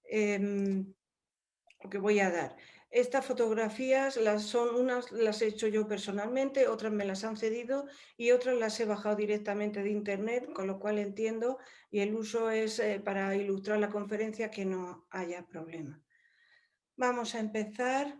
lo que voy a dar. Estas fotografías unas las he hecho yo personalmente, otras me las han cedido y otras las he bajado directamente de internet, con lo cual entiendo y el uso es para ilustrar la conferencia, que no haya problema. Vamos a empezar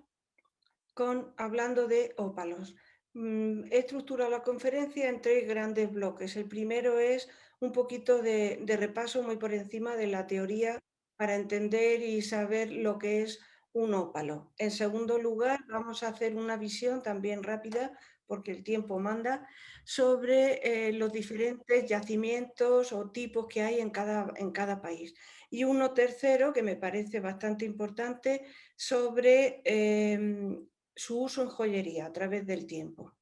hablando de ópalos. He estructurado la conferencia en 3 grandes bloques. El primero es un poquito de repaso muy por encima de la teoría para entender y saber lo que es un ópalo. En segundo lugar, vamos a hacer una visión también rápida, porque el tiempo manda, sobre los diferentes yacimientos o tipos que hay en cada país. Y uno tercero, que me parece bastante importante, sobre su uso en joyería a través del tiempo.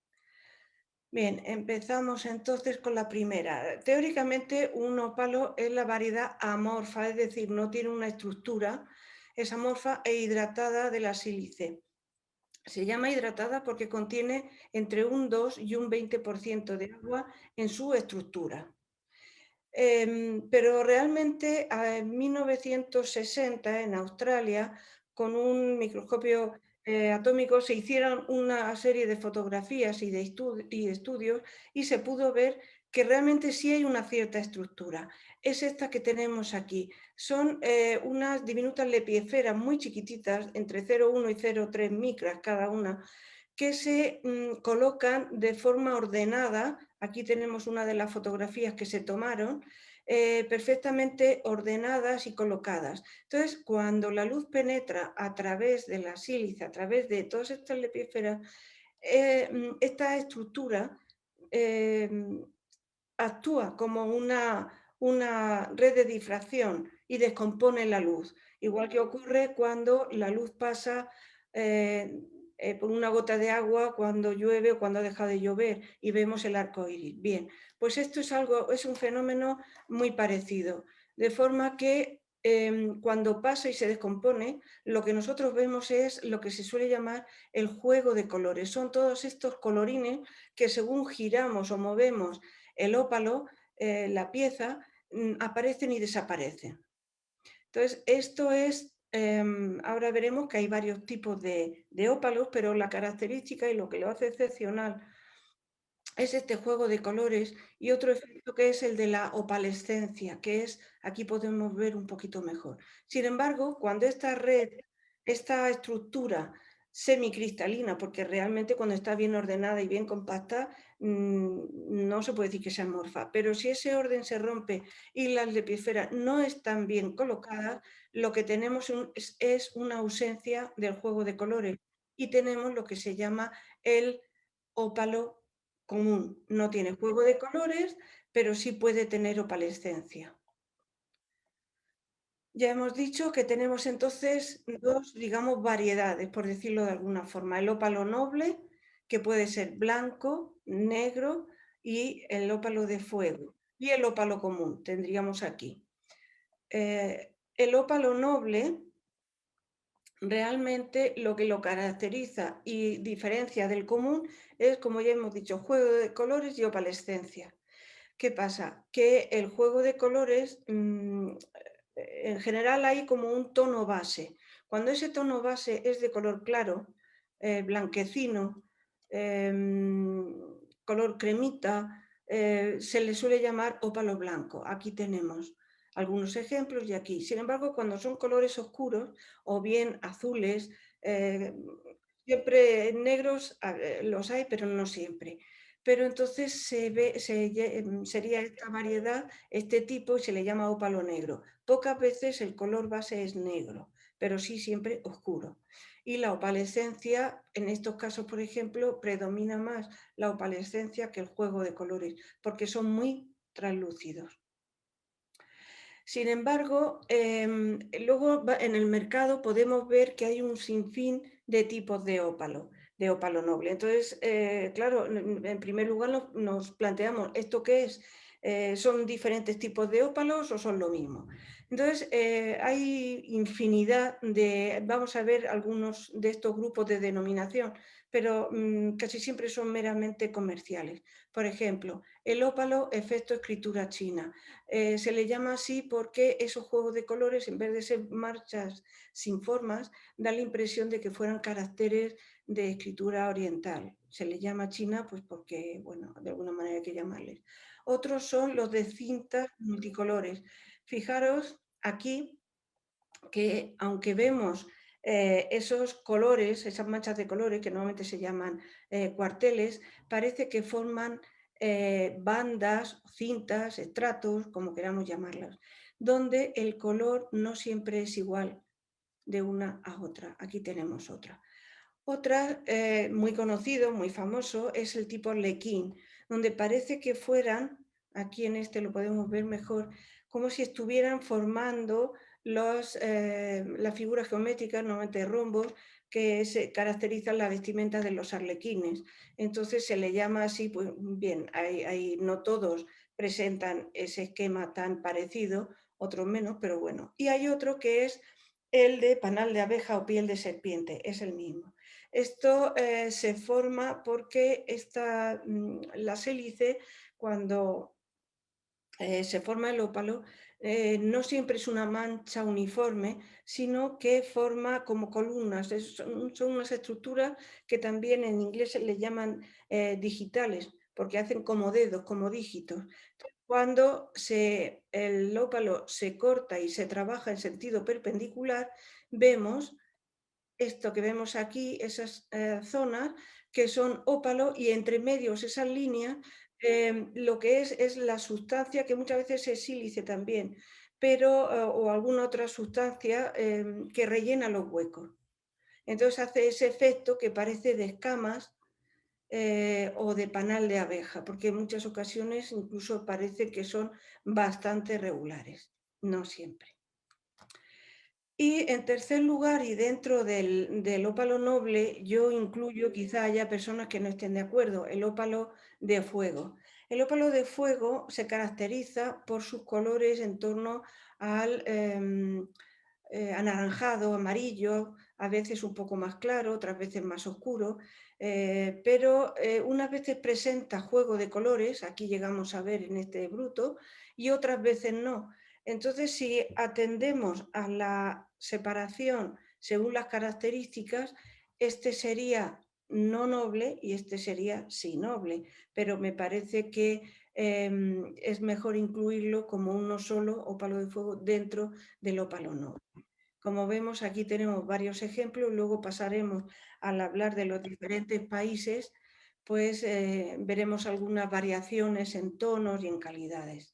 Bien, empezamos entonces con la primera. Teóricamente, un ópalo es la variedad amorfa, es decir, no tiene una estructura, es amorfa e hidratada de la sílice. Se llama hidratada porque contiene entre un 2 y un 20% de agua en su estructura. Pero realmente en 1960 en Australia, con un microscopio atómico, se hicieron una serie de fotografías y de estudios y se pudo ver que realmente sí hay una cierta estructura. Es esta que tenemos aquí. Son unas diminutas lepidosferas muy chiquititas, entre 0,1 y 0,3 micras cada una, que se colocan de forma ordenada. Aquí tenemos una de las fotografías que se tomaron, perfectamente ordenadas y colocadas. Entonces, cuando la luz penetra a través de la sílice, a través de todas estas lepidosferas, esta estructura actúa como una red de difracción y descompone la luz, igual que ocurre cuando la luz pasa por una gota de agua cuando llueve o cuando deja de llover y vemos el arco iris. Bien, pues esto es un fenómeno muy parecido, de forma que cuando pasa y se descompone, lo que nosotros vemos es lo que se suele llamar el juego de colores. Son todos estos colorines que según giramos o movemos el ópalo, la pieza, aparecen y desaparecen. Entonces, esto es, ahora veremos que hay varios tipos de ópalos, pero la característica y lo que lo hace excepcional es este juego de colores y otro efecto que es el de la opalescencia, que es, aquí podemos ver un poquito mejor. Sin embargo, cuando esta red, esta estructura semicristalina, porque realmente cuando está bien ordenada y bien compacta, no se puede decir que sea amorfa, pero si ese orden se rompe y las lepidosferas no están bien colocadas, lo que tenemos es una ausencia del juego de colores y tenemos lo que se llama el ópalo común. No tiene juego de colores, pero sí puede tener opalescencia. Ya hemos dicho que tenemos entonces dos, digamos, variedades, por decirlo de alguna forma. El ópalo noble, que puede ser blanco, negro, y el ópalo de fuego. Y el ópalo común, tendríamos aquí. El ópalo noble, realmente lo que lo caracteriza y diferencia del común es, como ya hemos dicho, juego de colores y opalescencia. ¿Qué pasa? Que el juego de colores, en general hay como un tono base. Cuando ese tono base es de color claro, blanquecino, color cremita, se le suele llamar ópalo blanco. Aquí tenemos algunos ejemplos y aquí. Sin embargo, cuando son colores oscuros o bien azules, siempre negros los hay, pero no siempre. Pero entonces sería esta variedad, este tipo, y se le llama ópalo negro. Pocas veces el color base es negro, pero sí siempre oscuro. Y la opalescencia, en estos casos, por ejemplo, predomina más la opalescencia que el juego de colores, porque son muy translúcidos. Sin embargo, luego en el mercado podemos ver que hay un sinfín de tipos de ópalo noble. Entonces, claro, en primer lugar nos planteamos, ¿esto qué es? ¿Son diferentes tipos de ópalos o son lo mismo? Entonces, hay infinidad de, vamos a ver algunos de estos grupos de denominación, pero casi siempre son meramente comerciales. Por ejemplo, el ópalo efecto escritura china. Se le llama así porque esos juegos de colores, en vez de ser marchas sin formas, da la impresión de que fueran caracteres de escritura oriental. Se le llama China pues porque, bueno, de alguna manera hay que llamarles. Otros son los de cintas multicolores. Fijaros aquí que aunque vemos esos colores, esas manchas de colores que normalmente se llaman cuarteles, parece que forman bandas, cintas, estratos, como queramos llamarlas, donde el color no siempre es igual de una a otra. Aquí tenemos otra. Otra, muy conocido, muy famoso, es el tipo Arlequín, donde parece que fueran, aquí en este lo podemos ver mejor, como si estuvieran formando las figuras geométricas, normalmente rombos, que se caracterizan la vestimenta de los arlequines. Entonces se le llama así, pues bien, no todos presentan ese esquema tan parecido, otros menos, pero bueno. Y hay otro que es el de panal de abeja o piel de serpiente, es el mismo. Esto se forma porque las hélices, cuando se forma el ópalo, no siempre es una mancha uniforme, sino que forma como columnas. Son unas estructuras que también en inglés se le llaman digitales, porque hacen como dedos, como dígitos. Cuando el ópalo se corta y se trabaja en sentido perpendicular, vemos esto que vemos aquí, esas zonas que son ópalo y entre medios esas líneas, lo que es la sustancia, que muchas veces es sílice también, pero, o alguna otra sustancia que rellena los huecos. Entonces hace ese efecto que parece de escamas o de panal de abeja, porque en muchas ocasiones incluso parece que son bastante regulares, no siempre. Y en tercer lugar, y dentro del ópalo noble, yo incluyo, quizá haya personas que no estén de acuerdo, el ópalo de fuego. El ópalo de fuego se caracteriza por sus colores en torno al anaranjado, amarillo, a veces un poco más claro, otras veces más oscuro, pero unas veces presenta juego de colores, aquí llegamos a ver en este bruto, y otras veces no. Entonces, si atendemos a la separación según las características, este sería no noble y este sería sí noble, pero me parece que es mejor incluirlo como uno solo ópalo de fuego dentro del ópalo noble. Como vemos, aquí tenemos varios ejemplos, luego pasaremos al hablar de los diferentes países, pues veremos algunas variaciones en tonos y en calidades.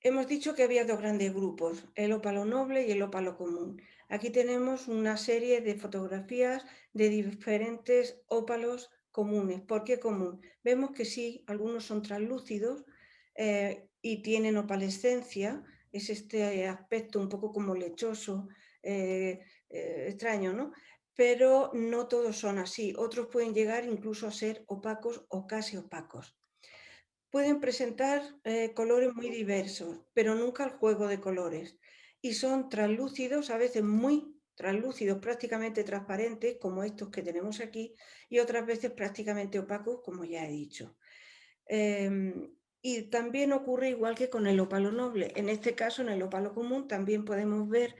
Hemos dicho que había dos grandes grupos, el ópalo noble y el ópalo común. Aquí tenemos una serie de fotografías de diferentes ópalos comunes. ¿Por qué común? Vemos que sí, algunos son translúcidos y tienen opalescencia, es este aspecto un poco como lechoso, extraño, ¿no? Pero no todos son así. Otros pueden llegar incluso a ser opacos o casi opacos. Pueden presentar colores muy diversos, pero nunca el juego de colores. Y son translúcidos, a veces muy translúcidos, prácticamente transparentes, como estos que tenemos aquí, y otras veces prácticamente opacos, como ya he dicho. Y también ocurre igual que con el ópalo noble. En este caso, en el ópalo común, también podemos ver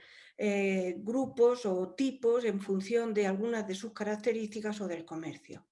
grupos o tipos en función de algunas de sus características o del comercio.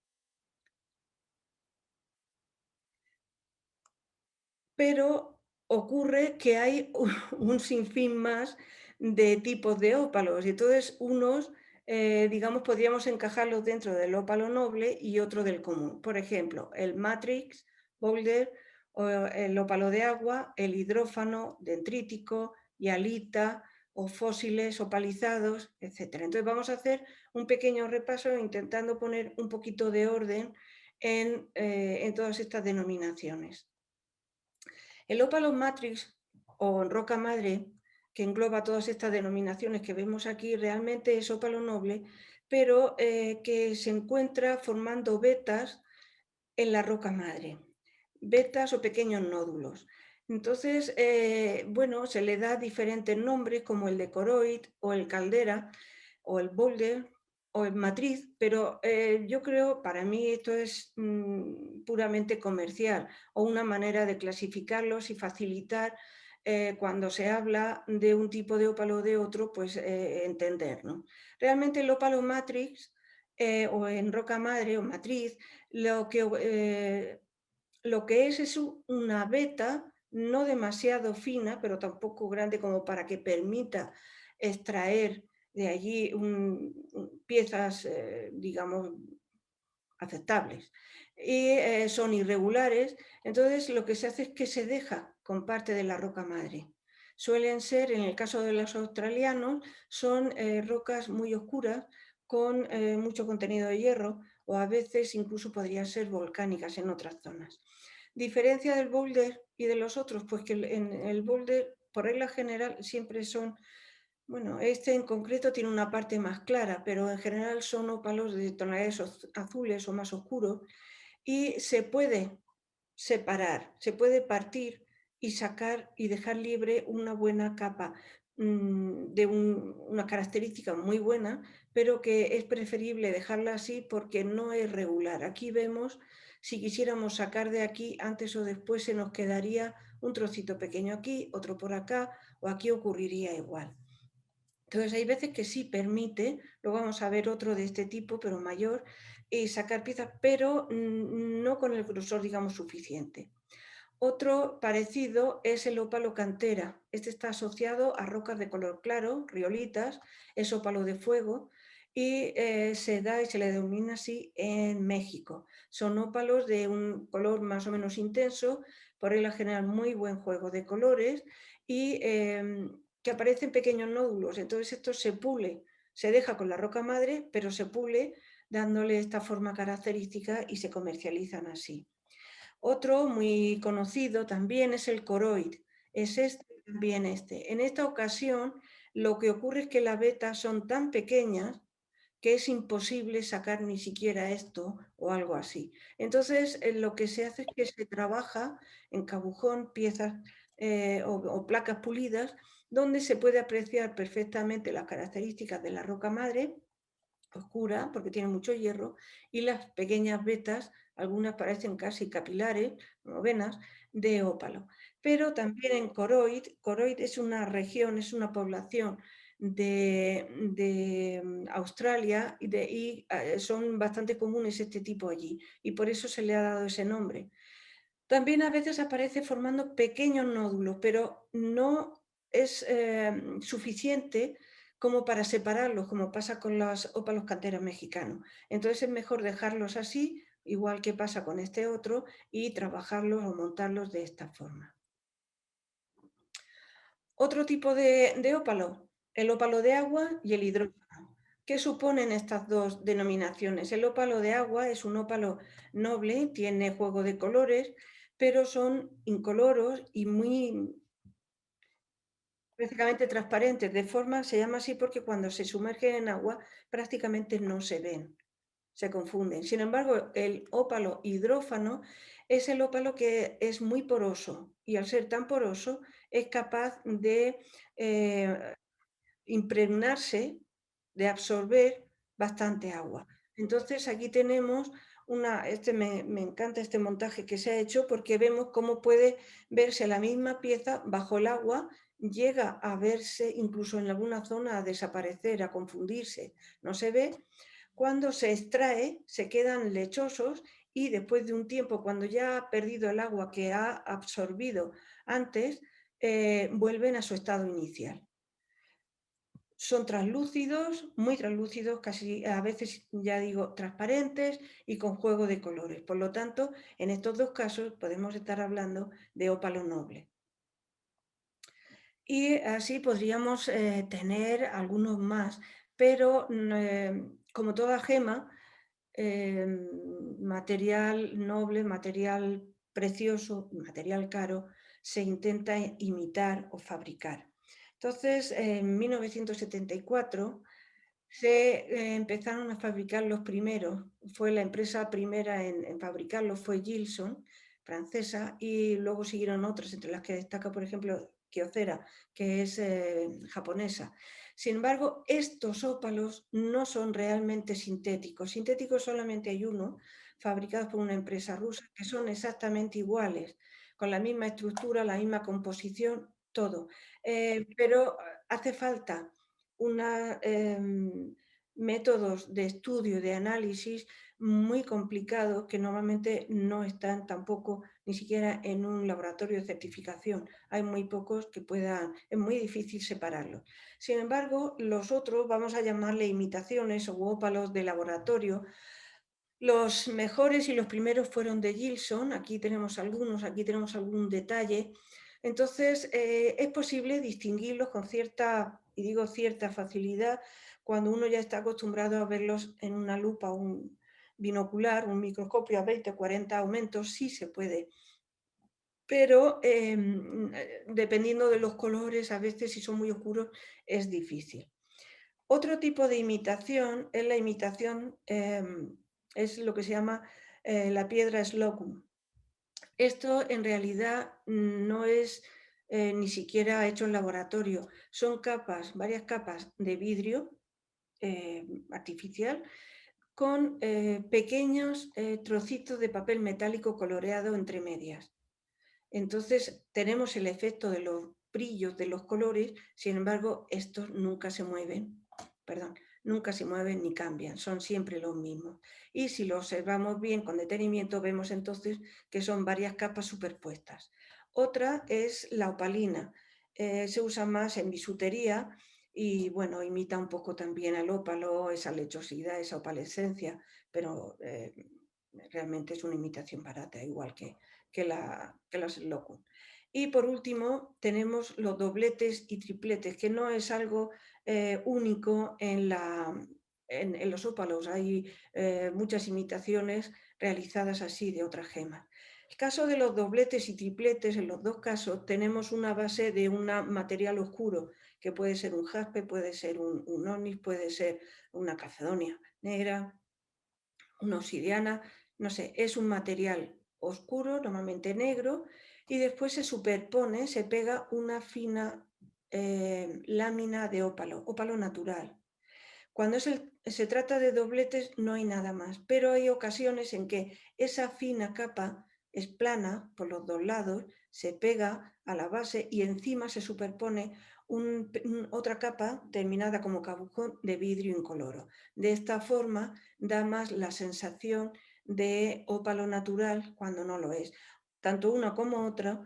Pero ocurre que hay un sinfín más de tipos de ópalos y entonces unos, digamos, podríamos encajarlos dentro del ópalo noble y otro del común. Por ejemplo, el matrix, boulder, o el ópalo de agua, el hidrófano, dendrítico, hialita o fósiles opalizados, etc. Entonces vamos a hacer un pequeño repaso intentando poner un poquito de orden en todas estas denominaciones. El ópalo matrix o roca madre, que engloba todas estas denominaciones que vemos aquí, realmente es ópalo noble, pero que se encuentra formando vetas en la roca madre. vetas o pequeños nódulos. Entonces, bueno, se le da diferentes nombres como el de coroid o el caldera o el boulder o el matriz, pero yo creo, para mí esto es puramente comercial o una manera de clasificarlos y facilitar cuando se habla de un tipo de ópalo o de otro, pues entender, ¿no? Realmente el ópalo matrix o en roca madre o matriz, lo que es una veta no demasiado fina, pero tampoco grande como para que permita extraer de allí piezas, digamos, aceptables. Y son irregulares, entonces lo que se hace es que se deja con parte de la roca madre. Suelen ser, en el caso de los australianos, son rocas muy oscuras con mucho contenido de hierro o a veces incluso podrían ser volcánicas en otras zonas. Diferencia del boulder y de los otros, pues que en el boulder, por regla general, siempre son, bueno, este en concreto tiene una parte más clara, pero en general son ópalos de tonalidades azules o más oscuros y se puede separar, se puede partir y sacar y dejar libre una buena capa de una característica muy buena, pero que es preferible dejarla así porque no es regular. Aquí vemos, si quisiéramos sacar de aquí, antes o después se nos quedaría un trocito pequeño aquí, otro por acá, o aquí ocurriría igual. Entonces hay veces que sí permite, luego vamos a ver otro de este tipo, pero mayor, y sacar piezas, pero no con el grosor, digamos, suficiente. Otro parecido es el ópalo cantera. Este está asociado a rocas de color claro, riolitas, es ópalo de fuego y se da y se le denomina así en México. Son ópalos de un color más o menos intenso, por regla general muy buen juego de colores y que aparecen pequeños nódulos. Entonces esto se pule, se deja con la roca madre, pero se pule dándole esta forma característica y se comercializan así. Otro muy conocido también es el coroid. Es este también este. En esta ocasión, lo que ocurre es que las vetas son tan pequeñas que es imposible sacar ni siquiera esto o algo así. Entonces, lo que se hace es que se trabaja en cabujón piezas o placas pulidas donde se puede apreciar perfectamente las características de la roca madre oscura porque tiene mucho hierro y las pequeñas vetas, algunas parecen casi capilares, como venas, de ópalo. Pero también en Coroid es una región, es una población de Australia y son bastante comunes este tipo allí y por eso se le ha dado ese nombre. También a veces aparece formando pequeños nódulos, pero no es suficiente como para separarlos, como pasa con los ópalos canteros mexicanos. Entonces es mejor dejarlos así, igual que pasa con este otro, y trabajarlos o montarlos de esta forma. Otro tipo de ópalo, el ópalo de agua y el hidrógeno. ¿Qué suponen estas dos denominaciones? El ópalo de agua es un ópalo noble, tiene juego de colores, pero son incoloros y muy prácticamente transparentes, de forma, se llama así porque cuando se sumergen en agua prácticamente no se ven, se confunden. Sin embargo, el ópalo hidrófano es el ópalo que es muy poroso y al ser tan poroso es capaz de eh, impregnarse, de absorber bastante agua. Entonces aquí tenemos me encanta este montaje que se ha hecho porque vemos cómo puede verse la misma pieza bajo el agua, llega a verse incluso en alguna zona a desaparecer, a confundirse, no se ve. Cuando se extrae se quedan lechosos y después de un tiempo, cuando ya ha perdido el agua que ha absorbido antes, vuelven a su estado inicial. Son translúcidos, muy translúcidos, casi a veces ya digo transparentes y con juego de colores. Por lo tanto, en estos dos casos podemos estar hablando de ópalo noble. Y así podríamos tener algunos más, pero como toda gema, material noble, material precioso, material caro, se intenta imitar o fabricar. Entonces, en 1974 se empezaron a fabricar los primeros. Fue la empresa primera en fabricarlos, fue Gilson, francesa, y luego siguieron otras, entre las que destaca, por ejemplo, Kyocera, que es japonesa. Sin embargo, estos ópalos no son realmente sintéticos. Sintéticos solamente hay uno, fabricados por una empresa rusa, que son exactamente iguales, con la misma estructura, la misma composición, todo. Pero hace falta una, métodos de estudio, de análisis muy complicados que normalmente no están tampoco ni siquiera en un laboratorio de certificación. Hay muy pocos que puedan, es muy difícil separarlos. Sin embargo, los otros vamos a llamarle imitaciones o ópalos de laboratorio. Los mejores y los primeros fueron de Gilson, aquí tenemos algunos, aquí tenemos algún detalle. Entonces, es posible distinguirlos con cierta, y digo cierta facilidad, cuando uno ya está acostumbrado a verlos en una lupa, un binocular, un microscopio a 20 o 40 aumentos, sí se puede. Pero dependiendo de los colores, a veces si son muy oscuros, es difícil. Otro tipo de imitación es la imitación, es lo que se llama la piedra Slocum. Esto en realidad no es ni siquiera hecho en laboratorio. Son capas, varias capas de vidrio artificial con pequeños trocitos de papel metálico coloreado entre medias. Entonces tenemos el efecto de los brillos de los colores, sin embargo, estos nunca se mueven, perdón, nunca se mueven ni cambian, son siempre los mismos. Y si lo observamos bien con detenimiento, vemos entonces que son varias capas superpuestas. Otra es la opalina, se usa más en bisutería y bueno, imita un poco también al ópalo, esa lechosidad, esa opalescencia, pero realmente es una imitación barata, igual que las locum. Y por último, tenemos los dobletes y tripletes, que no es algo único en los ópalos. Hay muchas imitaciones realizadas así de otras gemas. El caso de los dobletes y tripletes, en los dos casos, tenemos una base de un material oscuro, que puede ser un jaspe, puede ser un onix, puede ser una calcedonia negra, una obsidiana, no sé, es un material oscuro, normalmente negro, y después se superpone, se pega una fina lámina de ópalo, ópalo natural. Cuando se trata de dobletes no hay nada más, pero hay ocasiones en que esa fina capa es plana por los dos lados, se pega a la base y encima se superpone otra capa terminada como cabujón de vidrio incoloro. De esta forma da más la sensación de ópalo natural cuando no lo es. Tanto una como otra,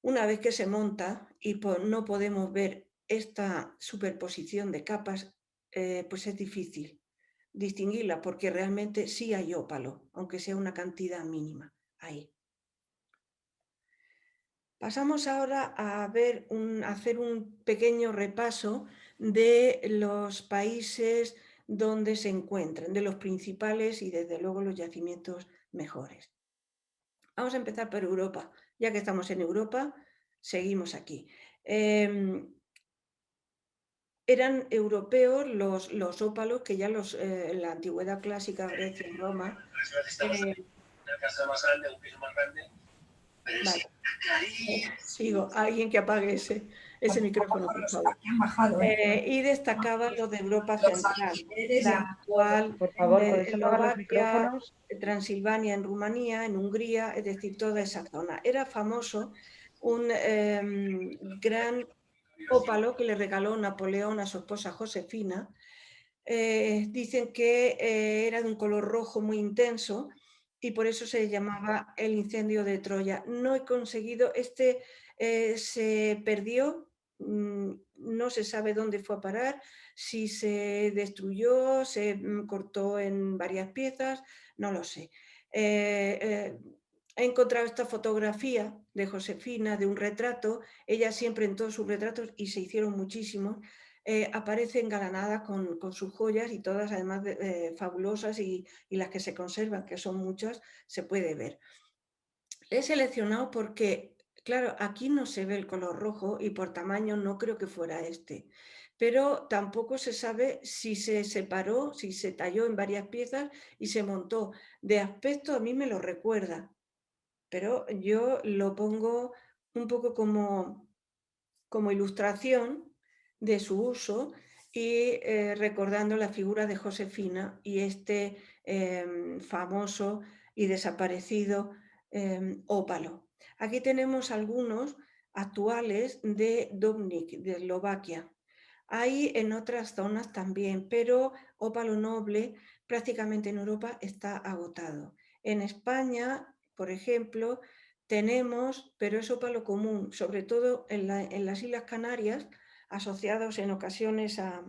una vez que se monta y no podemos ver esta superposición de capas, pues es difícil distinguirla porque realmente sí hay ópalo, aunque sea una cantidad mínima ahí. Pasamos ahora a hacer un pequeño repaso de los países donde se encuentran, de los principales y desde luego los yacimientos mejores. Vamos a empezar por Europa. Ya que estamos en Europa, seguimos aquí. Eran europeos los ópalos que ya en la antigüedad clásica, Grecia y Roma. Una casa más grande, un piso más grande. Vale. Sigo, alguien que apague ese micrófono, por favor. Y destacaban los de Europa Central, la actual Por favor, ¿podéis apagar los Eslovaquia, micrófonos? Transilvania en Rumanía, en Hungría, es decir, toda esa zona. Era famoso un gran ópalo que le regaló Napoleón a su esposa Josefina. Dicen que era de un color rojo muy intenso y por eso se llamaba el incendio de Troya. No he conseguido, se perdió, no se sabe dónde fue a parar, si se destruyó, se cortó en varias piezas, no lo sé. He encontrado esta fotografía de Josefina, de un retrato, ella siempre en todos sus retratos, y se hicieron muchísimos, aparece engalanada con sus joyas y todas además fabulosas y las que se conservan, que son muchas, se puede ver. He seleccionado porque, claro, aquí no se ve el color rojo y por tamaño no creo que fuera este, pero tampoco se sabe si se separó, si se talló en varias piezas y se montó. De aspecto a mí me lo recuerda, pero yo lo pongo un poco como ilustración de su uso y recordando la figura de Josefina y este famoso y desaparecido ópalo. Aquí tenemos algunos actuales de Dubnik, de Eslovaquia. Hay en otras zonas también, pero ópalo noble prácticamente en Europa está agotado. En España, por ejemplo, tenemos, pero es ópalo común, sobre todo en las Islas Canarias, asociados en ocasiones a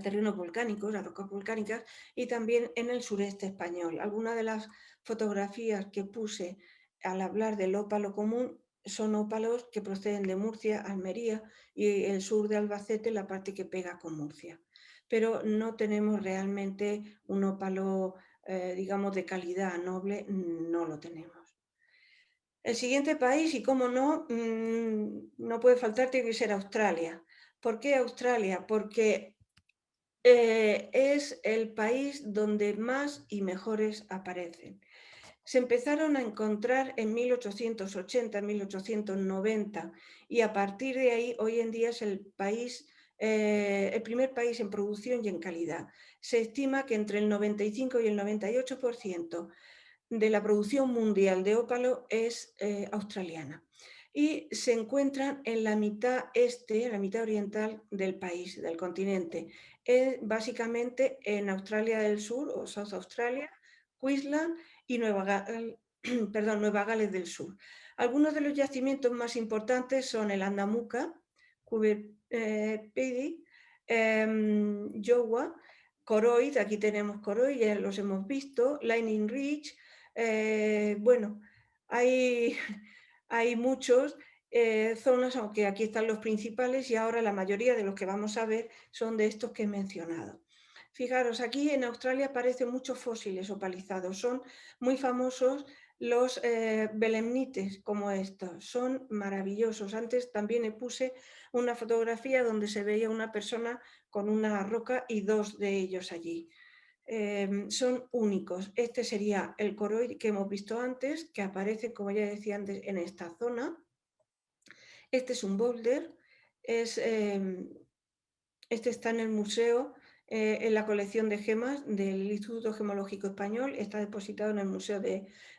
terrenos volcánicos, a rocas volcánicas, y también en el sureste español. Algunas de las fotografías que puse al hablar del ópalo común son ópalos que proceden de Murcia, Almería y el sur de Albacete, la parte que pega con Murcia. Pero no tenemos realmente un ópalo, digamos, de calidad noble, no lo tenemos. El siguiente país, y cómo no, no puede faltar, tiene que ser Australia. ¿Por qué Australia? Porque es el país donde más y mejores aparecen. Se empezaron a encontrar en 1880, 1890 y a partir de ahí hoy en día es el primer país en producción y en calidad. Se estima que entre el 95 y el 98% de la producción mundial de ópalo es australiana y se encuentran en la mitad este, la mitad oriental del país, del continente, básicamente en Australia del Sur o South Australia, Queensland y Nueva Gales del Sur. Algunos de los yacimientos más importantes son el Andamuca, Coober Pedy, Yowa, Koroit, aquí tenemos Koroit, ya los hemos visto, Lightning Ridge, bueno, hay, hay muchos zonas, aunque aquí están los principales y ahora la mayoría de los que vamos a ver son de estos que he mencionado. Fijaros, aquí en Australia aparecen muchos fósiles opalizados, son muy famosos los belemnites como estos, son maravillosos. Antes también puse una fotografía donde se veía una persona con una roca y dos de ellos allí. Son únicos. Este sería el coroid que hemos visto antes, que aparece, como ya decía antes, en esta zona. Este es un boulder, este está en el museo, en la colección de gemas del Instituto Gemológico Español, está depositado en el Museo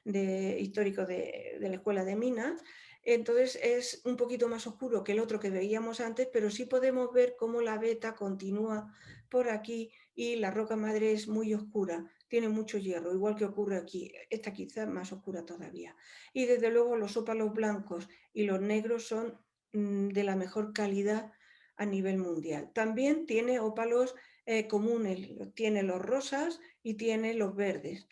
Histórico de la Escuela de Minas. Entonces es un poquito más oscuro que el otro que veíamos antes, pero sí podemos ver cómo la veta continúa por aquí y la roca madre es muy oscura, tiene mucho hierro, igual que ocurre aquí, esta quizá más oscura todavía. Y desde luego los ópalos blancos y los negros son de la mejor calidad a nivel mundial. También tiene ópalos comunes, tiene los rosas y tiene los verdes.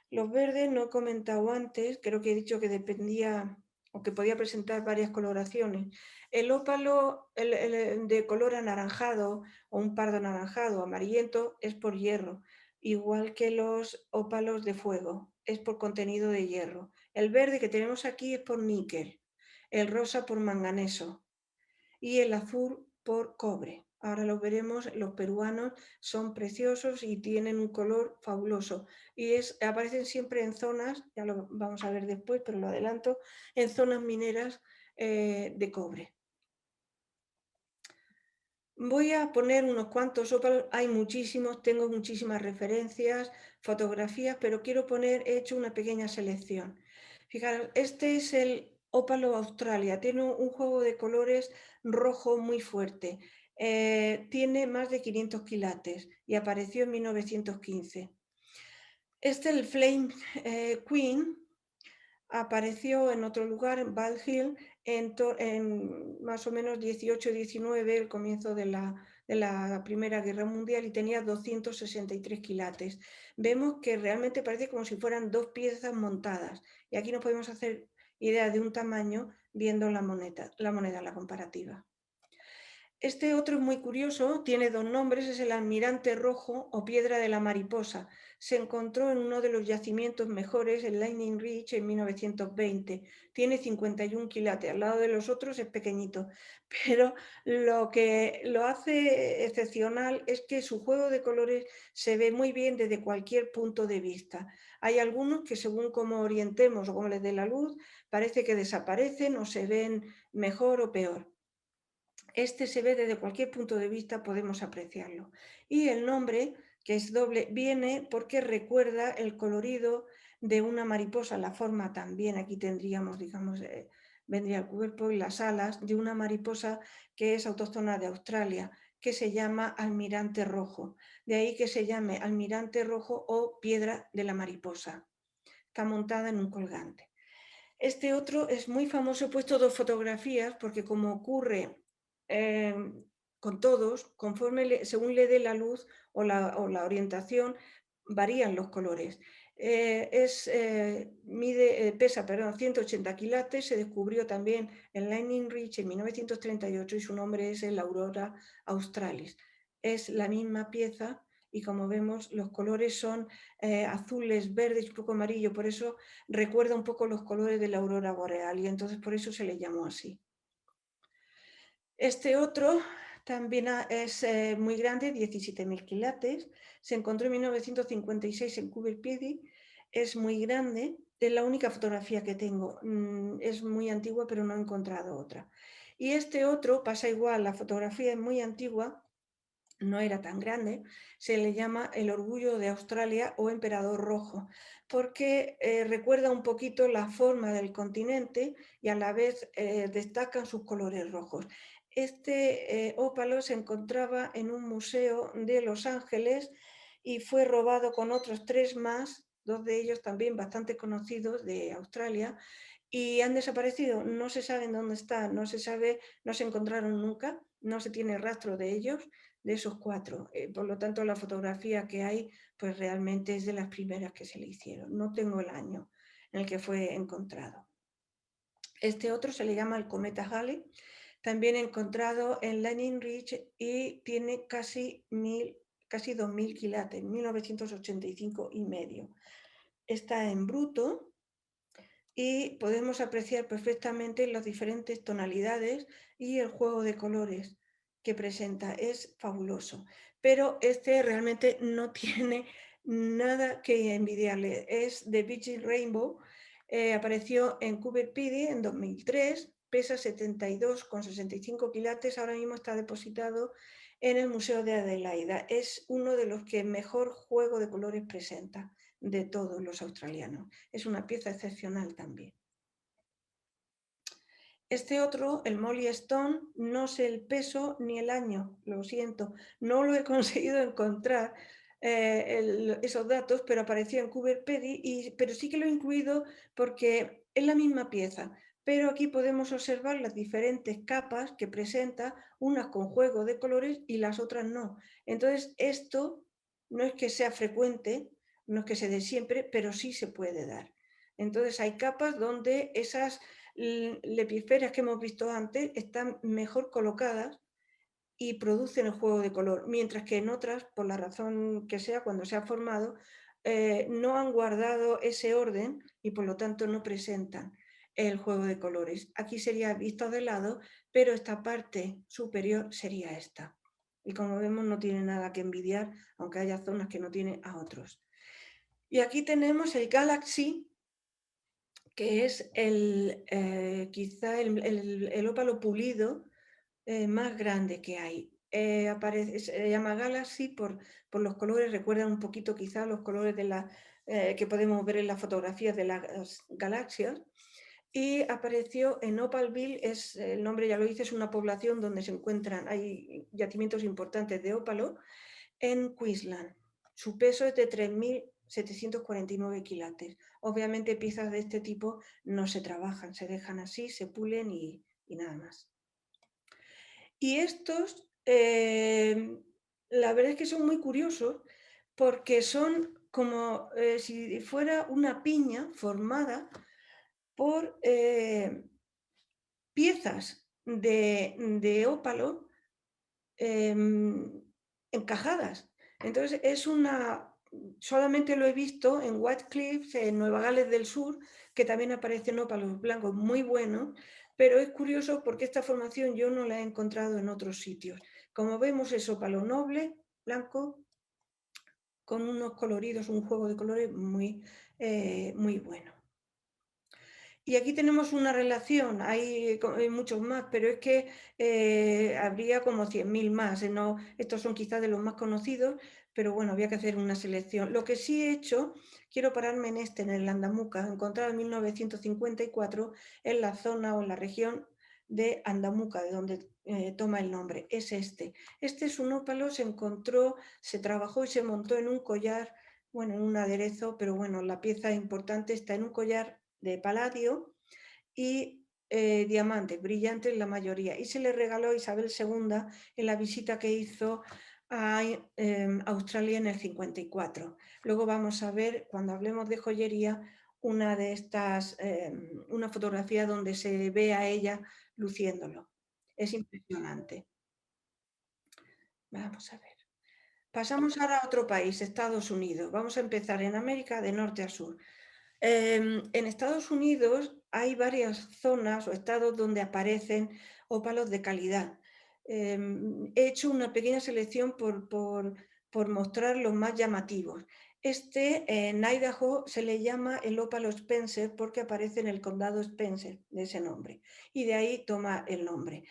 Los verdes no he comentado antes, creo que he dicho que dependía o que podía presentar varias coloraciones. El ópalo de color anaranjado o un pardo anaranjado, amarillento, es por hierro, igual que los ópalos de fuego, es por contenido de hierro. El verde que tenemos aquí es por níquel, el rosa por manganeso y el azul por cobre. Ahora lo veremos, los peruanos son preciosos y tienen un color fabuloso. Y aparecen siempre en zonas, ya lo vamos a ver después, pero lo adelanto, en zonas mineras de cobre. Voy a poner unos cuantos ópalos, hay muchísimos, tengo muchísimas referencias, fotografías, pero quiero poner, he hecho una pequeña selección. Fijaros, este es el ópalo Australia, tiene un juego de colores rojo muy fuerte, tiene más de 500 quilates y apareció en 1915. Este, el Flame Queen, apareció en otro lugar, en Bald Hill, en más o menos 18-19, el comienzo de la Primera Guerra Mundial, y tenía 263 quilates. Vemos que realmente parece como si fueran dos piezas montadas, y aquí nos podemos hacer idea de un tamaño viendo la moneda, la comparativa. Este otro es muy curioso, tiene dos nombres, es el almirante rojo o piedra de la mariposa. Se encontró en uno de los yacimientos mejores, el Lightning Ridge, en 1920. Tiene 51 quilates, al lado de los otros es pequeñito, pero lo que lo hace excepcional es que su juego de colores se ve muy bien desde cualquier punto de vista. Hay algunos que según cómo orientemos o cómo les dé la luz, parece que desaparecen o se ven mejor o peor. Este se ve desde cualquier punto de vista, podemos apreciarlo. Y el nombre, que es doble, viene porque recuerda el colorido de una mariposa, la forma también, aquí tendríamos, digamos, vendría el cuerpo y las alas de una mariposa que es autóctona de Australia, que se llama almirante rojo. De ahí que se llame almirante rojo o piedra de la mariposa. Está montada en un colgante. Este otro es muy famoso, he puesto dos fotografías porque como ocurre eh, con todos, según le dé la luz o la orientación, varían los colores. Pesa 180 quilates, se descubrió también en Lightning Ridge en 1938 y su nombre es el Aurora Australis. Es la misma pieza y como vemos los colores son azules, verdes y un poco amarillo, por eso recuerda un poco los colores de la aurora boreal y entonces por eso se le llamó así. Este otro también es muy grande, 17.000 quilates, se encontró en 1956 en Coober Pedy, es muy grande, es la única fotografía que tengo, es muy antigua pero no he encontrado otra. Y este otro pasa igual, la fotografía es muy antigua, no era tan grande, se le llama el orgullo de Australia o emperador rojo, porque recuerda un poquito la forma del continente y a la vez destacan sus colores rojos. Este ópalo se encontraba en un museo de Los Ángeles y fue robado con otros tres más, dos de ellos también bastante conocidos de Australia, y han desaparecido. No se sabe dónde están, no se sabe, no se encontraron nunca, no se tiene rastro de ellos, de esos cuatro. Por lo tanto, la fotografía que hay, pues realmente es de las primeras que se le hicieron. No tengo el año en el que fue encontrado. Este otro se le llama el cometa Halley, también encontrado en Lightning Ridge y tiene casi 2.000 quilates, 1985 y medio. Está en bruto y podemos apreciar perfectamente las diferentes tonalidades y el juego de colores que presenta. Es fabuloso, pero este realmente no tiene nada que envidiarle. Es de Beijing Rainbow, apareció en Coober Pedy en 2003, pesa 72,65 quilates, ahora mismo está depositado en el Museo de Adelaida. Es uno de los que mejor juego de colores presenta de todos los australianos. Es una pieza excepcional también. Este otro, el Molly Stone, no sé el peso ni el año, lo siento, no lo he conseguido encontrar esos datos, pero apareció en Coober Pedy, pero sí que lo he incluido porque es la misma pieza, pero aquí podemos observar las diferentes capas que presenta, unas con juego de colores y las otras no. Entonces, esto no es que sea frecuente, no es que se dé siempre, pero sí se puede dar. Entonces, hay capas donde esas lepiferas que hemos visto antes están mejor colocadas y producen el juego de color, mientras que en otras, por la razón que sea, cuando se ha formado, no han guardado ese orden y por lo tanto no presentan el juego de colores. Aquí sería visto de lado, pero esta parte superior sería esta. Y como vemos no tiene nada que envidiar, aunque haya zonas que no tiene a otros. Y aquí tenemos el Galaxy, que es quizá el ópalo pulido más grande que hay. Se llama Galaxy por los colores, recuerdan un poquito quizá los colores que podemos ver en las fotografías de las galaxias. Y apareció en Opalville, el nombre ya lo dice, es una población donde hay yacimientos importantes de ópalo, en Queensland. Su peso es de 3.749 quilates. Obviamente piezas de este tipo no se trabajan, se dejan así, se pulen y nada más. Y estos, la verdad es que son muy curiosos porque son como si fuera una piña formada por piezas de ópalo em, encajadas. Entonces es una, solamente lo he visto en White Cliffs, en Nueva Gales del Sur, que también aparecen ópalos blancos muy buenos, pero es curioso porque esta formación yo no la he encontrado en otros sitios. Como vemos es ópalo noble, blanco, con unos coloridos, un juego de colores muy bueno. Y aquí tenemos una relación, hay muchos más, pero es que habría como 100.000 más. No, estos son quizás de los más conocidos, pero bueno, había que hacer una selección. Lo que sí he hecho, quiero pararme en este, en el Andamuca, encontrado en 1954 en la zona o en la región de Andamuca, de donde toma el nombre, es este. Este es un ópalo, se encontró, se trabajó y se montó en un collar, bueno, en un aderezo, pero bueno, la pieza importante está en un collar de paladio y diamantes, brillantes la mayoría. Y se le regaló a Isabel II en la visita que hizo a Australia en el 54. Luego vamos a ver, cuando hablemos de joyería, una de estas, una fotografía donde se ve a ella luciéndolo. Es impresionante. Vamos a ver. Pasamos ahora a otro país, Estados Unidos. Vamos a empezar en América de norte a sur. En Estados Unidos hay varias zonas o estados donde aparecen ópalos de calidad. He hecho una pequeña selección por mostrar los más llamativos. Este en Idaho se le llama el ópalo Spencer porque aparece en el condado Spencer de ese nombre y de ahí toma el nombre.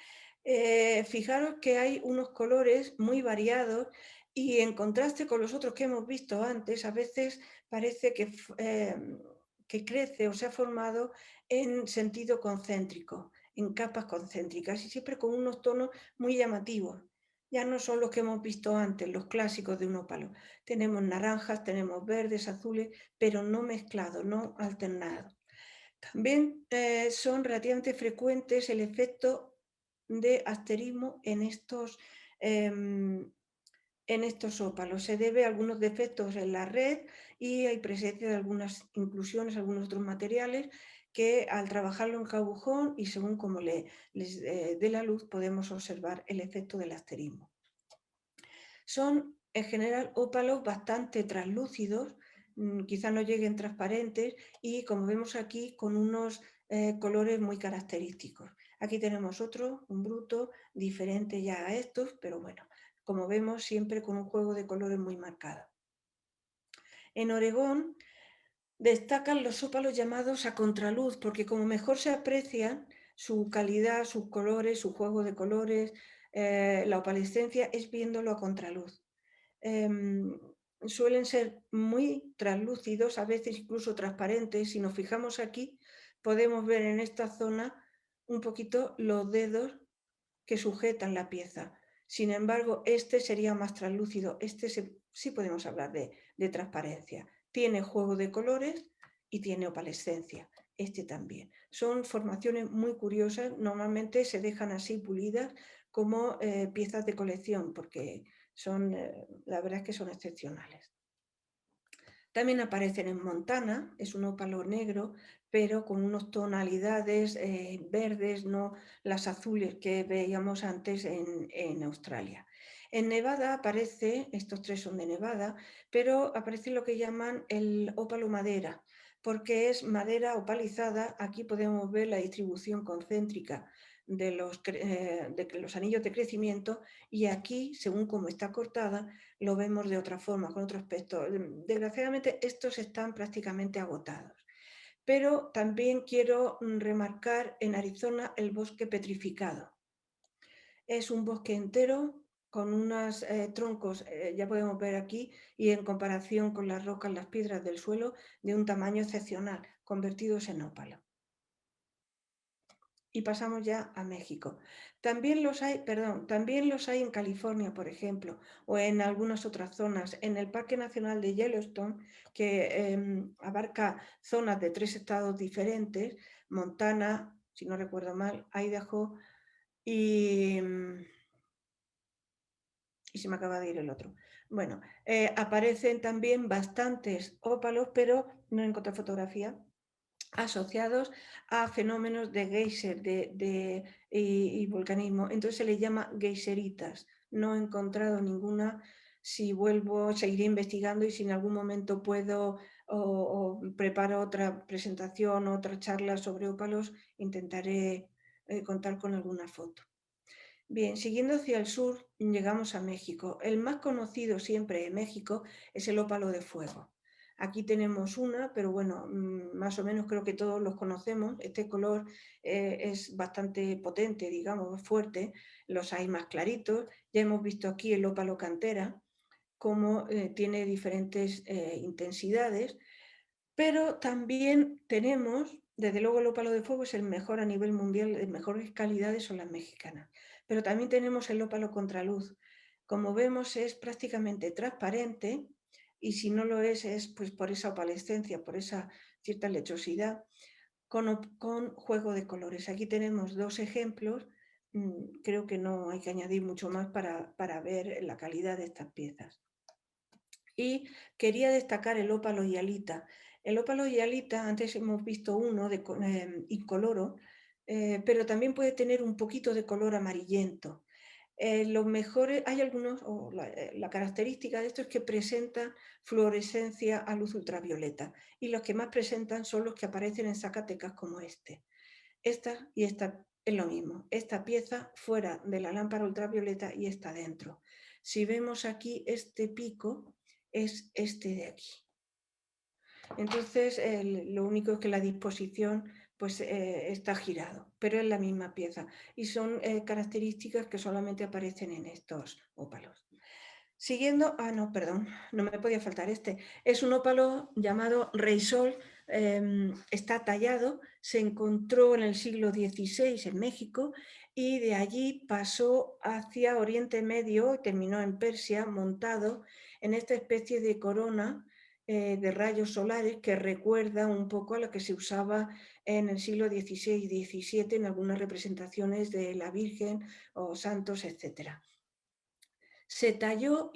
Fijaros que hay unos colores muy variados y en contraste con los otros que hemos visto antes, a veces parece que crece o se ha formado en sentido concéntrico, en capas concéntricas y siempre con unos tonos muy llamativos. Ya no son los que hemos visto antes, los clásicos de un ópalo. Tenemos naranjas, tenemos verdes, azules, pero no mezclados, no alternados. También son relativamente frecuentes el efecto de asterismo en estos ópalos. Se debe a algunos defectos en la red y hay presencia de algunas inclusiones, algunos otros materiales que al trabajarlo en cabujón y según como les dé la luz podemos observar el efecto del asterismo. Son en general ópalos bastante translúcidos, quizá no lleguen transparentes y como vemos aquí con unos colores muy característicos. Aquí tenemos otro, un bruto, diferente ya a estos, pero bueno, como vemos siempre con un juego de colores muy marcado. En Oregón destacan los ópalos llamados a contraluz porque como mejor se aprecian su calidad, sus colores, su juego de colores, la opalescencia es viéndolo a contraluz. Suelen ser muy translúcidos, a veces incluso transparentes. Si nos fijamos aquí, podemos ver en esta zona un poquito los dedos que sujetan la pieza. Sin embargo, este sería más translúcido. Sí podemos hablar de transparencia. Tiene juego de colores y tiene opalescencia. Este también. Son formaciones muy curiosas. Normalmente se dejan así pulidas como piezas de colección porque son, la verdad es que son excepcionales. También aparecen en Montana, es un ópalo negro, pero con unas tonalidades verdes, no las azules que veíamos antes en Australia. En Nevada aparece, estos tres son de Nevada, pero aparece lo que llaman el ópalo madera, porque es madera opalizada. Aquí podemos ver la distribución concéntrica de los anillos de crecimiento y aquí, según cómo está cortada, lo vemos de otra forma, con otro aspecto. Desgraciadamente estos están prácticamente agotados. Pero también quiero remarcar en Arizona el bosque petrificado. Es un bosque entero con unos troncos, ya podemos ver aquí, y en comparación con las rocas, las piedras del suelo, de un tamaño excepcional, convertidos en ópalo. Y pasamos ya a México. También los hay en California, por ejemplo, o en algunas otras zonas. En el Parque Nacional de Yellowstone, que abarca zonas de 3 estados diferentes, Montana, si no recuerdo mal, Idaho y, y se me acaba de ir el otro. Bueno, aparecen también bastantes ópalos, pero no encontré fotografía asociados a fenómenos de geyser y volcanismo. Entonces se les llama geyseritas. No he encontrado ninguna. Si vuelvo, seguiré investigando y si en algún momento puedo o preparo otra presentación, otra charla sobre ópalos, intentaré contar con alguna foto. Bien, siguiendo hacia el sur, llegamos a México. El más conocido siempre de México es el ópalo de fuego. Aquí tenemos una, pero bueno, más o menos creo que todos los conocemos. Este color es bastante potente, digamos, fuerte. Los hay más claritos. Ya hemos visto aquí el ópalo cantera, cómo tiene diferentes intensidades. Pero también tenemos, desde luego el ópalo de fuego es el mejor a nivel mundial, de mejores calidades son las mexicanas, pero también tenemos el ópalo contraluz. Como vemos es prácticamente transparente y si no lo es pues por esa opalescencia, por esa cierta lechosidad, con juego de colores. Aquí tenemos dos ejemplos, creo que no hay que añadir mucho más para ver la calidad de estas piezas. Y quería destacar el ópalo hialita. El ópalo hialita, antes hemos visto uno de incoloro, pero también puede tener un poquito de color amarillento. Los mejores, hay algunos, la característica de esto es que presenta fluorescencia a luz ultravioleta y los que más presentan son los que aparecen en Zacatecas como este. Esta y esta es lo mismo, esta pieza fuera de la lámpara ultravioleta y esta dentro. Si vemos aquí este pico, es este de aquí. Entonces, lo único es que la disposición pues, está girado, pero es la misma pieza y son características que solamente aparecen en estos ópalos. Siguiendo, no, perdón, no me podía faltar este. Es un ópalo llamado Rey Sol, está tallado, se encontró en el siglo XVI en México y de allí pasó hacia Oriente Medio y terminó en Persia montado en esta especie de corona de rayos solares que recuerda un poco a lo que se usaba en el siglo XVI y XVII en algunas representaciones de la Virgen o santos, etcétera. Se talló,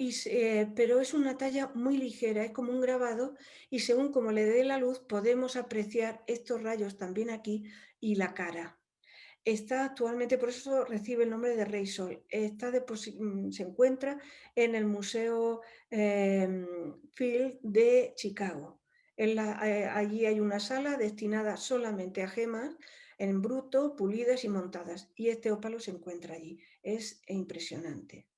pero es una talla muy ligera, es como un grabado y según como le dé la luz podemos apreciar estos rayos también aquí y la cara. Está actualmente, por eso recibe el nombre de Rey Sol. Se encuentra en el Museo Field de Chicago. Allí hay una sala destinada solamente a gemas en bruto, pulidas y montadas. Y este ópalo se encuentra allí. Es impresionante.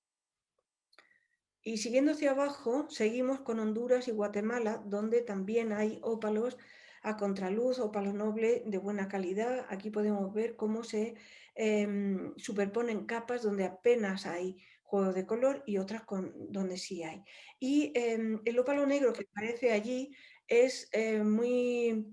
Y siguiendo hacia abajo, seguimos con Honduras y Guatemala, donde también hay ópalos a contraluz, ópalo noble de buena calidad. Aquí podemos ver cómo se superponen capas donde apenas hay juego de color y otras donde sí hay. Y el ópalo negro que aparece allí es muy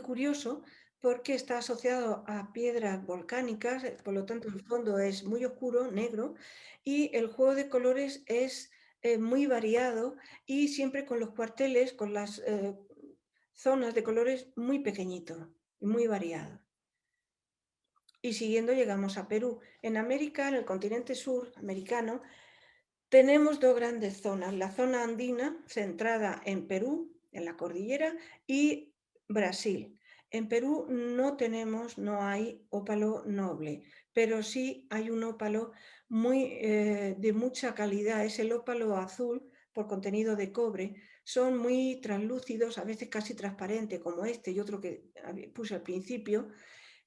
curioso porque está asociado a piedras volcánicas, por lo tanto el fondo es muy oscuro, negro, y el juego de colores es muy variado y siempre con los cuarteles, con las zonas de colores muy pequeñitos y muy variados. Y siguiendo llegamos a Perú. En América, en el continente sur americano, tenemos dos grandes zonas, la zona andina, centrada en Perú, en la cordillera, y Brasil. En Perú no hay ópalo noble, pero sí hay un ópalo de mucha calidad, es el ópalo azul por contenido de cobre. Son muy translúcidos, a veces casi transparentes, como este y otro que puse al principio.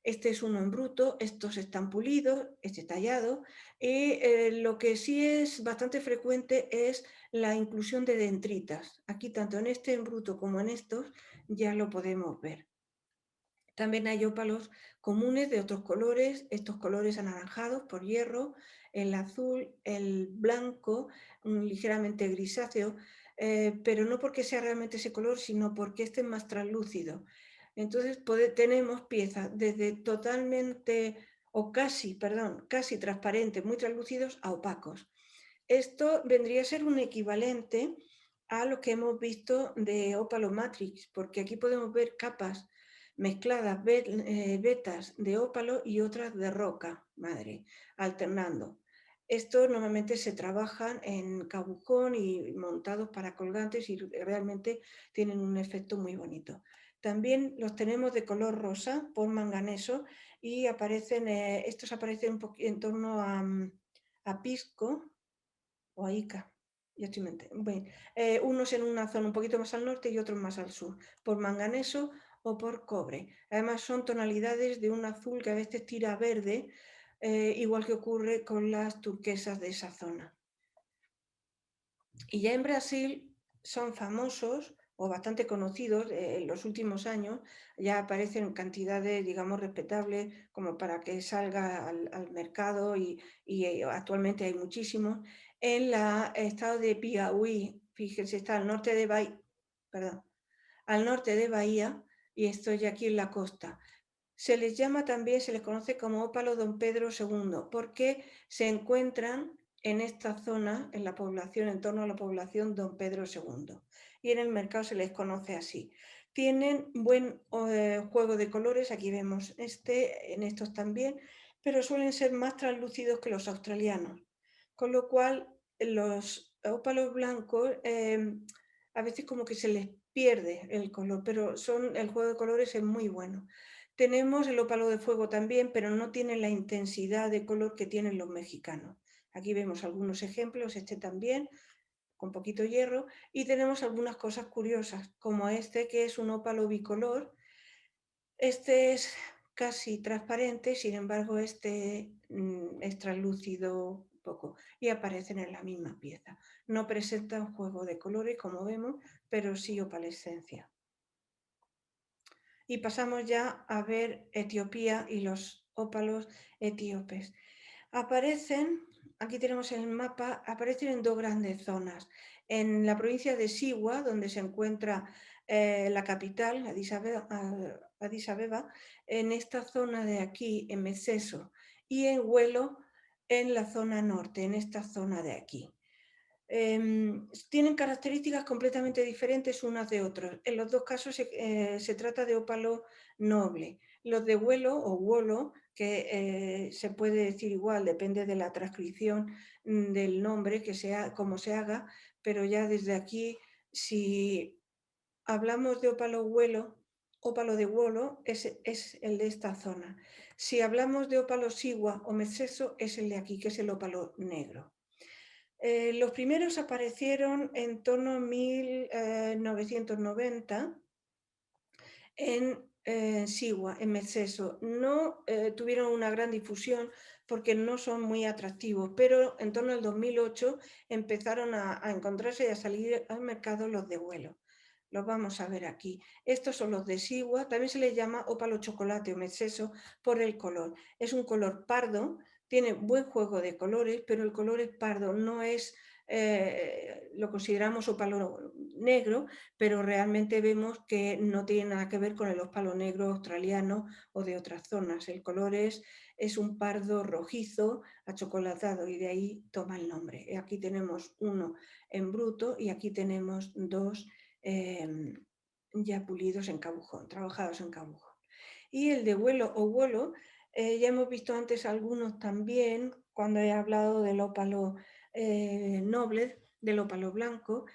Este es uno en bruto, estos están pulidos, este tallado, y lo que sí es bastante frecuente es la inclusión de dendritas. Aquí tanto en este en bruto como en estos ya lo podemos ver. También hay ópalos comunes de otros colores, estos colores anaranjados por hierro, el azul, el blanco, ligeramente grisáceo, pero no porque sea realmente ese color, sino porque este es más translúcido. Entonces tenemos piezas desde totalmente, o casi, perdón, casi transparentes, muy translúcidos, a opacos. Esto vendría a ser un equivalente a lo que hemos visto de ópalo matrix, porque aquí podemos ver capas mezcladas, vetas de ópalo y otras de roca madre, alternando. Estos normalmente se trabajan en cabujón y montados para colgantes y realmente tienen un efecto muy bonito. También los tenemos de color rosa por manganeso y aparecen, estos aparecen en torno a Pisco o a Ica. Ya estoy bueno, unos en una zona un poquito más al norte y otros más al sur, por manganeso o por cobre. Además son tonalidades de un azul que a veces tira a verde, igual que ocurre con las turquesas de esa zona. Y ya en Brasil son famosos o bastante conocidos en los últimos años, ya aparecen cantidades, digamos, respetables como para que salga al mercado y actualmente hay muchísimos. En el estado de Piauí, fíjense, está al norte de Bahía, perdón, al norte de Bahía y estoy aquí en la costa. Se les llama también, se les conoce como ópalo Don Pedro II, porque se encuentran en esta zona, en la población, en torno a la población Don Pedro II. Y en el mercado se les conoce así. Tienen buen juego de colores, aquí vemos en estos también, pero suelen ser más translúcidos que los australianos. Con lo cual, los ópalos blancos a veces como que se les pierde el color, pero el juego de colores es muy bueno. Tenemos el ópalo de fuego también, pero no tiene la intensidad de color que tienen los mexicanos. Aquí vemos algunos ejemplos, este también, con poquito hierro, y tenemos algunas cosas curiosas, como este que es un ópalo bicolor. Este es casi transparente, sin embargo este es translúcido un poco y aparecen en la misma pieza. No presentan juego de colores, como vemos, pero sí opalescencia. Y pasamos ya a ver Etiopía y los ópalos etíopes. Aparecen, aquí tenemos el mapa, aparecen en dos grandes zonas. En la provincia de Siwa, donde se encuentra la capital, Addis Abeba, en esta zona de aquí, en Meceso, y en Huelo, en la zona norte, en esta zona de aquí. Tienen características completamente diferentes unas de otras. En los dos casos se trata de ópalo noble. Los de vuelo o wuolo, que se puede decir igual, depende de la transcripción del nombre, que sea como se haga, pero ya desde aquí, si hablamos de ópalo de wuolo es el de esta zona. Si hablamos de ópalo siwa o meceso, es el de aquí, que es el ópalo negro. Los primeros aparecieron en torno a 1990 en Siwa, en Meceso. No tuvieron una gran difusión porque no son muy atractivos, pero en torno al 2008 empezaron a encontrarse y a salir al mercado los de vuelo. Los vamos a ver aquí. Estos son los de Siwa, también se les llama ópalo chocolate o meceso por el color. Es un color pardo, tiene buen juego de colores, pero el color es pardo, no es, lo consideramos ópalo negro, pero realmente vemos que no tiene nada que ver con el ópalo negro australiano o de otras zonas. El color es un pardo rojizo achocolatado y de ahí toma el nombre. Aquí tenemos uno en bruto y aquí tenemos dos ya pulidos en cabujón, trabajados en cabujón. Y el de vuelo o vuelo, ya hemos visto antes algunos también, cuando he hablado del ópalo noble, del ópalo blanco,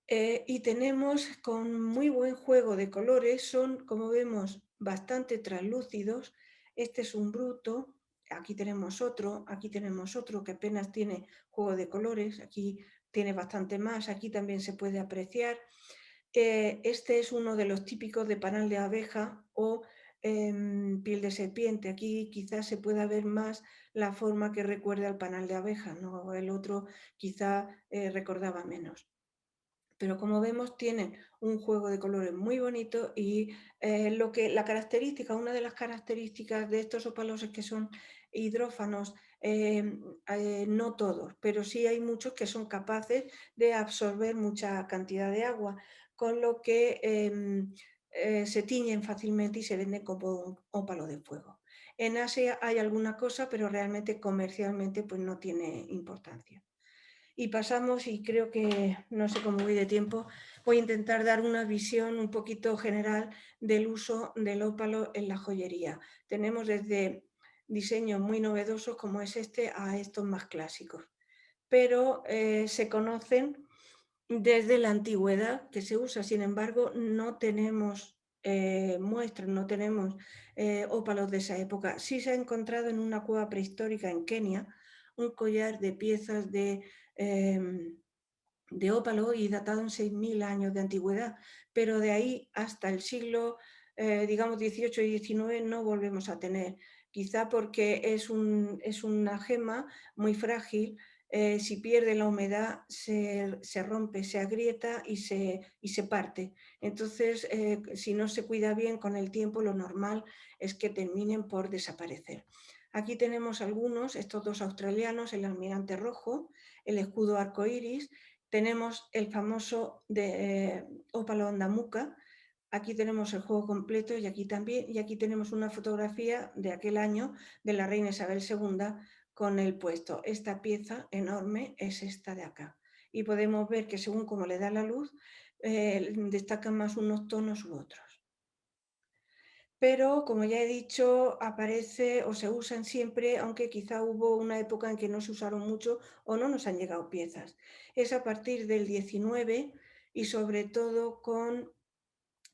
y tenemos con muy buen juego de colores, son, como vemos, bastante translúcidos. Este es un bruto, aquí tenemos otro que apenas tiene juego de colores, aquí tiene bastante más, aquí también se puede apreciar. Este es uno de los típicos de panal de abeja o piel de serpiente. Aquí quizás se pueda ver más la forma que recuerda al panal de abeja, ¿no? El otro quizá recordaba menos. Pero como vemos tienen un juego de colores muy bonito y la característica, una de las características de estos ópalos es que son hidrófanos, no todos, pero sí hay muchos que son capaces de absorber mucha cantidad de agua, con lo que se tiñen fácilmente y se venden como un ópalo de fuego. En Asia hay alguna cosa, pero realmente comercialmente pues no tiene importancia. Y pasamos, y creo que no sé cómo voy de tiempo, voy a intentar dar una visión un poquito general del uso del ópalo en la joyería. Tenemos desde diseños muy novedosos como es este a estos más clásicos, pero se conocen desde la antigüedad que se usa. Sin embargo, no tenemos muestras, no tenemos ópalos de esa época. Sí se ha encontrado en una cueva prehistórica en Kenia un collar de piezas de ópalo y datado en 6.000 años de antigüedad, pero de ahí hasta el siglo, digamos, 18 y 19 no volvemos a tener, quizá porque es una gema muy frágil, si pierde la humedad se rompe, se agrieta y se parte. Entonces, si no se cuida bien con el tiempo, lo normal es que terminen por desaparecer. Aquí tenemos algunos, estos dos australianos, el almirante rojo, el escudo arcoíris. Tenemos el famoso ópalo andamuca. Aquí tenemos el juego completo y aquí también. Y aquí tenemos una fotografía de aquel año de la reina Isabel II con el puesto. Esta pieza enorme es esta de acá. Y podemos ver que según cómo le da la luz, destacan más unos tonos u otros. Pero, como ya he dicho, aparece o se usan siempre, aunque quizá hubo una época en que no se usaron mucho o no nos han llegado piezas. Es a partir del 19 y sobre todo con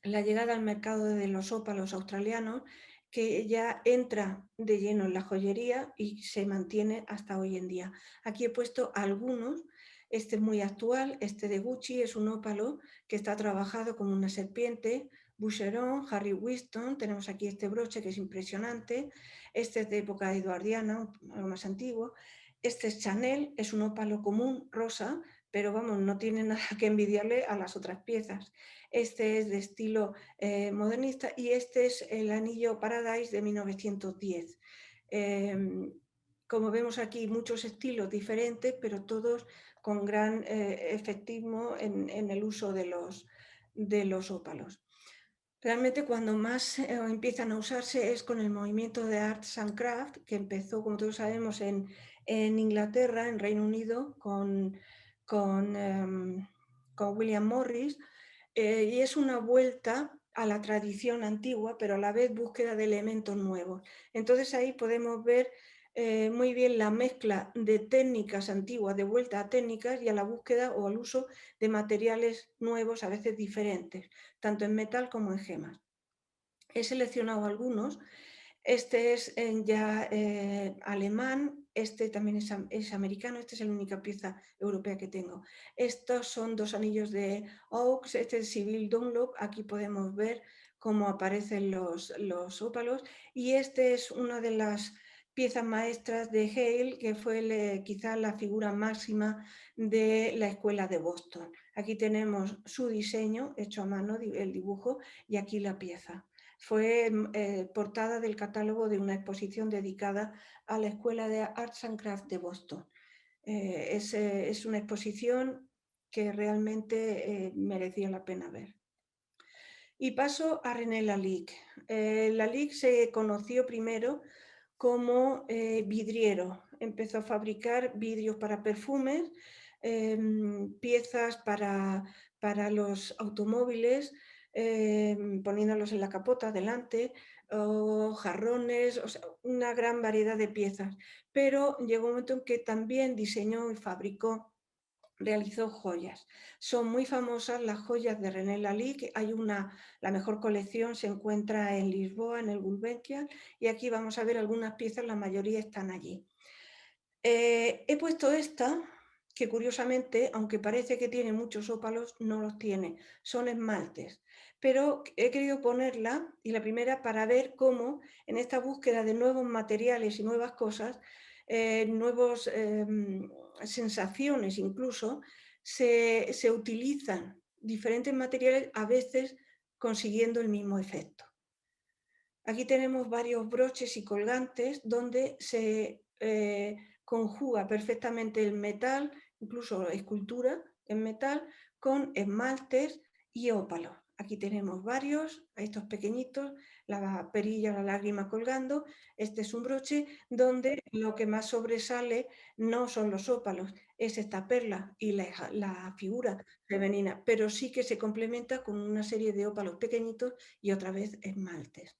la llegada al mercado de los ópalos australianos, que ya entra de lleno en la joyería y se mantiene hasta hoy en día. Aquí he puesto algunos. Este es muy actual, este de Gucci es un ópalo que está trabajado como una serpiente. Boucheron, Harry Winston, tenemos aquí este broche que es impresionante. Este es de época eduardiana, algo más antiguo. Este es Chanel, es un ópalo común, rosa, pero vamos, no tiene nada que envidiarle a las otras piezas. Este es de estilo modernista y este es el anillo Paradise de 1910. Como vemos aquí, muchos estilos diferentes, pero todos con gran efectismo en el uso de los ópalos. Realmente cuando más empiezan a usarse es con el movimiento de Arts and Crafts, que empezó, como todos sabemos, en Inglaterra, en Reino Unido, con William Morris, y es una vuelta a la tradición antigua, pero a la vez búsqueda de elementos nuevos. Entonces ahí podemos ver muy bien la mezcla de técnicas antiguas, de vuelta a técnicas y a la búsqueda o al uso de materiales nuevos, a veces diferentes, tanto en metal como en gemas. He seleccionado algunos. Este es ya alemán, este también es americano, esta es la única pieza europea que tengo. Estos son dos anillos de Oaks, este es Civil Dunlop, aquí podemos ver cómo aparecen los ópalos, y este es una de las piezas maestras de Hale, que fue quizá la figura máxima de la escuela de Boston. Aquí tenemos su diseño hecho a mano, el dibujo, y aquí la pieza. Fue portada del catálogo de una exposición dedicada a la Escuela de Arts and Crafts de Boston. Es una exposición que realmente merecía la pena ver. Y paso a René Lalique. Lalique se conoció primero como vidriero. Empezó a fabricar vidrios para perfumes, piezas para los automóviles, poniéndolos en la capota delante, o jarrones, o sea, una gran variedad de piezas. Pero llegó un momento en que también diseñó y fabricó, realizó joyas. Son muy famosas las joyas de René Lalique. La mejor colección se encuentra en Lisboa, en el Gulbenkian, y aquí vamos a ver algunas piezas, la mayoría están allí. He puesto esta, que curiosamente, aunque parece que tiene muchos ópalos, no los tiene, son esmaltes. Pero he querido ponerla, y la primera, para ver cómo en esta búsqueda de nuevos materiales y nuevas cosas, nuevas sensaciones incluso, se utilizan diferentes materiales, a veces consiguiendo el mismo efecto. Aquí tenemos varios broches y colgantes donde se conjuga perfectamente el metal, incluso escultura en metal, con esmaltes y ópalos. Aquí tenemos varios, estos pequeñitos, la perilla, la lágrima colgando. Este es un broche donde lo que más sobresale no son los ópalos, es esta perla y la figura femenina, pero sí que se complementa con una serie de ópalos pequeñitos y otra vez esmaltes.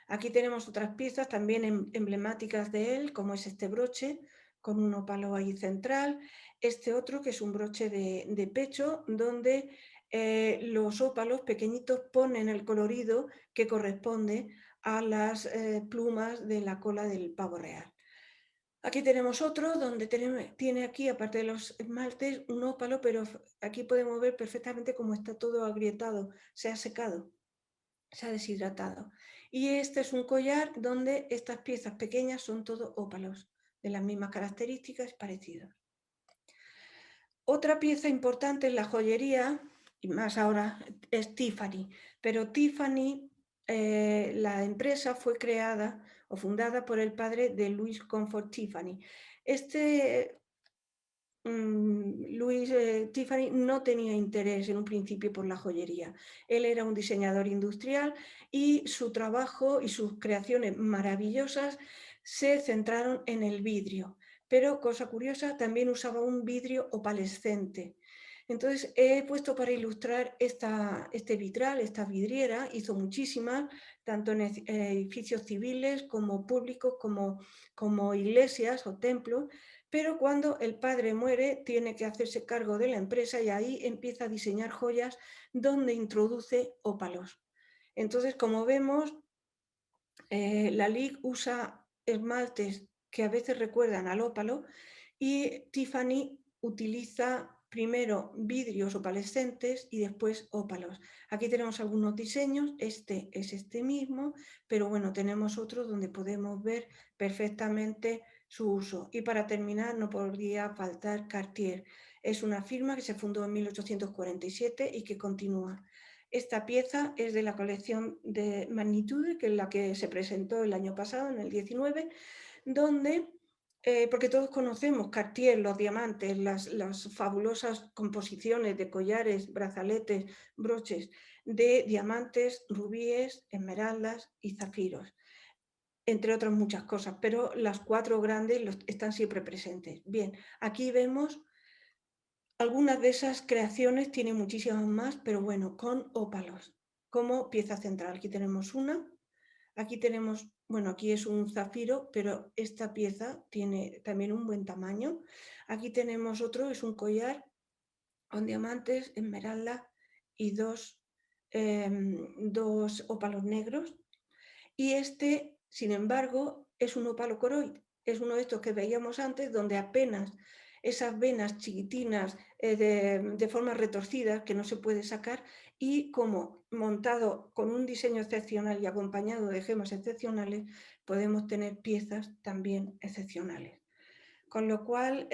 Aquí tenemos otras piezas también emblemáticas de él, como es este broche con un ópalo ahí central, este otro que es un broche de pecho donde los ópalos pequeñitos ponen el colorido que corresponde a las plumas de la cola del pavo real. Aquí tenemos otro donde tiene aquí, aparte de los esmaltes, un ópalo, pero aquí podemos ver perfectamente cómo está todo agrietado, se ha secado, se ha deshidratado. Y este es un collar donde estas piezas pequeñas son todos ópalos, de las mismas características, parecidos. Otra pieza importante en la joyería, y más ahora, es Tiffany. Pero Tiffany, la empresa fue creada o fundada por el padre de Louis Comfort Tiffany. Este Louis Tiffany no tenía interés en un principio por la joyería. Él era un diseñador industrial y su trabajo y sus creaciones maravillosas se centraron en el vidrio. Pero, cosa curiosa, también usaba un vidrio opalescente. Entonces, he puesto para ilustrar este vitral, esta vidriera, hizo muchísimas, tanto en edificios civiles como públicos, como iglesias o templos, pero cuando el padre muere tiene que hacerse cargo de la empresa y ahí empieza a diseñar joyas donde introduce ópalos. Entonces, como vemos, la LIG usa esmaltes que a veces recuerdan al ópalo y Tiffany utiliza primero vidrios opalescentes y después ópalos. Aquí tenemos algunos diseños, este es este mismo, pero bueno, tenemos otros donde podemos ver perfectamente su uso. Y para terminar, no podría faltar Cartier. Es una firma que se fundó en 1847 y que continúa. Esta pieza es de la colección de Magnitude, que es la que se presentó el año pasado, en el 19, donde, porque todos conocemos Cartier, los diamantes, las fabulosas composiciones de collares, brazaletes, broches de diamantes, rubíes, esmeraldas y zafiros, entre otras muchas cosas, pero las cuatro grandes están siempre presentes. Bien, aquí vemos algunas de esas creaciones, tienen muchísimas más, pero bueno, con ópalos como pieza central. Aquí tenemos una, aquí tenemos, bueno, aquí es un zafiro, pero esta pieza tiene también un buen tamaño. Aquí tenemos otro, es un collar con diamantes, esmeralda y dos ópalos negros. Y este, sin embargo, es un ópalo coroid. Es uno de estos que veíamos antes, donde apenas esas venas chiquitinas de forma retorcida que no se puede sacar, y como montado con un diseño excepcional y acompañado de gemas excepcionales, podemos tener piezas también excepcionales. Con lo cual,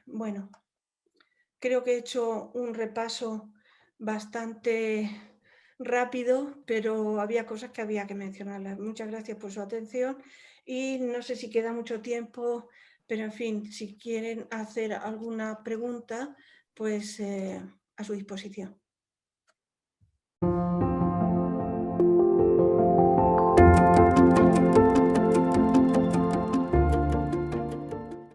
bueno, creo que he hecho un repaso bastante rápido, pero había cosas que había que mencionarlas. Muchas gracias por su atención y no sé si queda mucho tiempo, pero en fin, si quieren hacer alguna pregunta, pues a su disposición.